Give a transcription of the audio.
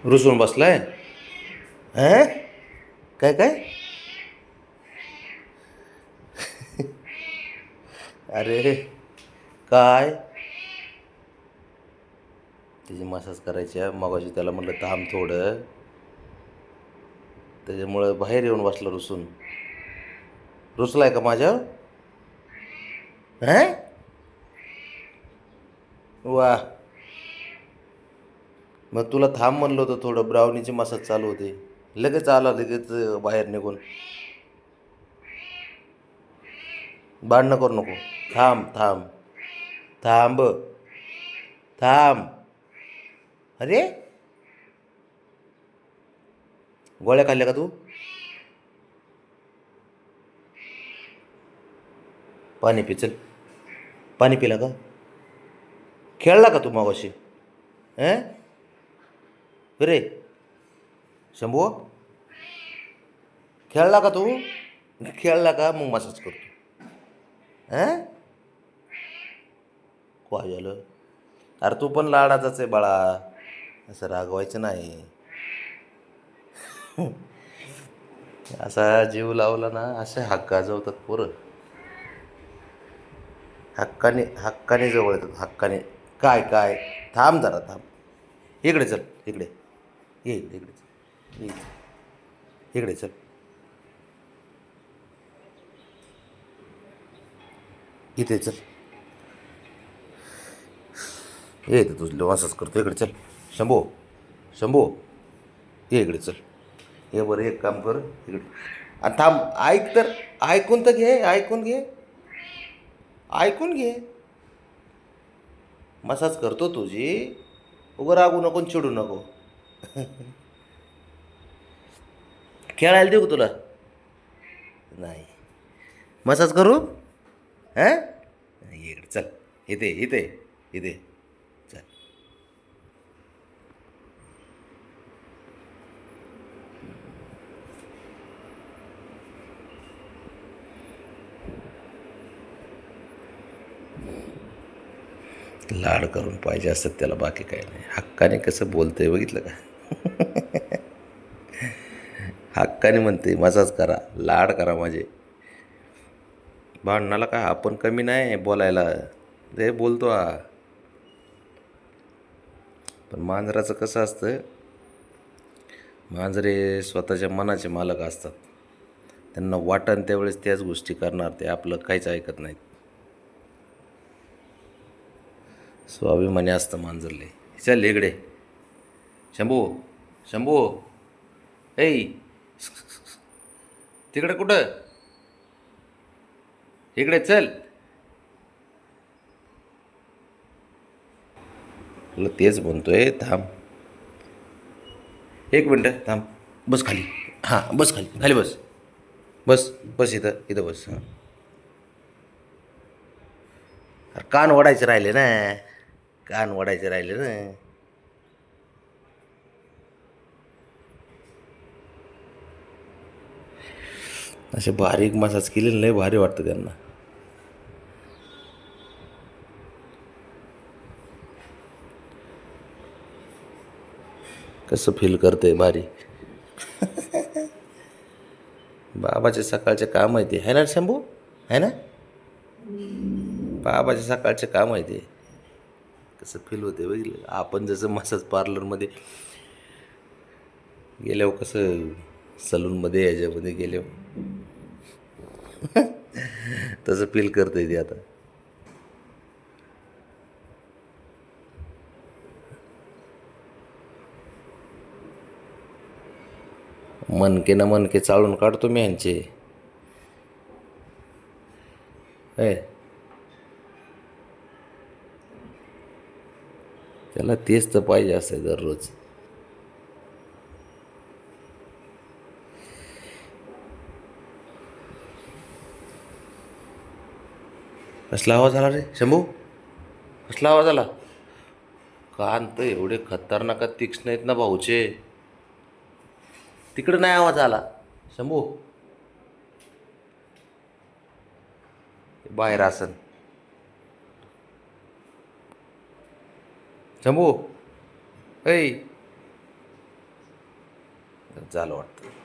रुसून बसलाय. काय काय? अरे काय? त्याची मसाज करायची आहे. मगाशी त्याला म्हटलं थांब थोडं, त्याच्यामुळं बाहेर येऊन बसला रुसून. रुसलाय का माझ्यावर? हं? वा, मग तुला थांब म्हणलं होतं, थोडं ब्राउनीची मसाज चालू होते, लगेच आला, लगेच बाहेर निघून. भांडणं करू नको. थांब थांब थांब थांब. अरे, गोळ्या खाल्ल्या का तू? पाणी पी, चल. पाणी पिला का? खेळला का तू मावाशी? रे शंभू, खेळला का तू? खेळला का? मग मसाज करतो. काय झालं? अरे तू पण लाडाचाच आहे बाळा, असं रागवायचं नाही. असा जीव लावला ना, असे हक्क गाजवतात पोरं. हक्काने जवळ येतात, हक्काने. काय काय? थांब जरा, थांब. इकडे चल, इकडे ये, इकडे चल, ये. इकडे चल, इथे चल. ये इथे, तुझं असंच करतो. इकडे चल. शंभू, शंभू, ये इकडे चल. हे बरं, एक काम कर, इकडे. आणि थांब, ऐक तर. ऐकून तर घे, ऐकून घे, ऐकून घे. मसाज करतो तुझी, उगं रागू नको, चिडू नको. खेळायला देऊ का तुला? नाही. मसाज करू? हां, इकडे चल. इथे इथे इथे चल. लाड करून पाहिजे असतात त्याला, बाकी काही नाही. हक्काने कसं बोलतंय बघितलं का? हक्काने म्हणते मसाज करा, लाड करा माझे. भांडणाला काय आपण कमी नाही बोलायला, ते बोलतो हा. पण मांजराचं कसं असतं, मांजरे स्वतःच्या मनाचे मालक असतात. त्यांना वाटण त्यावेळेस त्याच गोष्टी करणार, ते आपलं काहीच ऐकत नाहीत. स्वाभिमानी असतं मांजरले. चल इकडे. शंभू, शंभू, ऐ, तिकडे कुठं? इकडे चल. तुला तेच म्हणतोय, थांब. एक मिनटं थांब. बस खाली. हां, बस खाली, खाली बस. बस बस, इथं इथं बस. हां, कान ओढायचे राहिले ना, कान ओढायचे राहिले ना. असे बारीक मसाज केलेले लय भारी वाटतं त्यांना. कसं फील करते भारी. बाबाचे सकाळचे काम आहे ते, आहे ना शंभू? आहे ना? बाबाचे सकाळचे काम आहे ते. कसं फील होते बघितलं. आपण जसं मसाज पार्लरमध्ये गेल्यावर कसं, सलूनमध्ये याच्यामध्ये गेल्यावर तसं फील करते ते आता. मनके ना मनके चाळून काढतो मी यांचे. त्याला तेच तर पाहिजे असतं दररोज. कसला आवाज आला रे शंभू? कसला आवाज आला? कान तर एवढे खतरनाक तीक्ष्ण आहेत ना भाऊचे. तिकडं नाही आवाज आला शंभू, बाहेर असन. शंभू, ऐ, झालं वाटतं.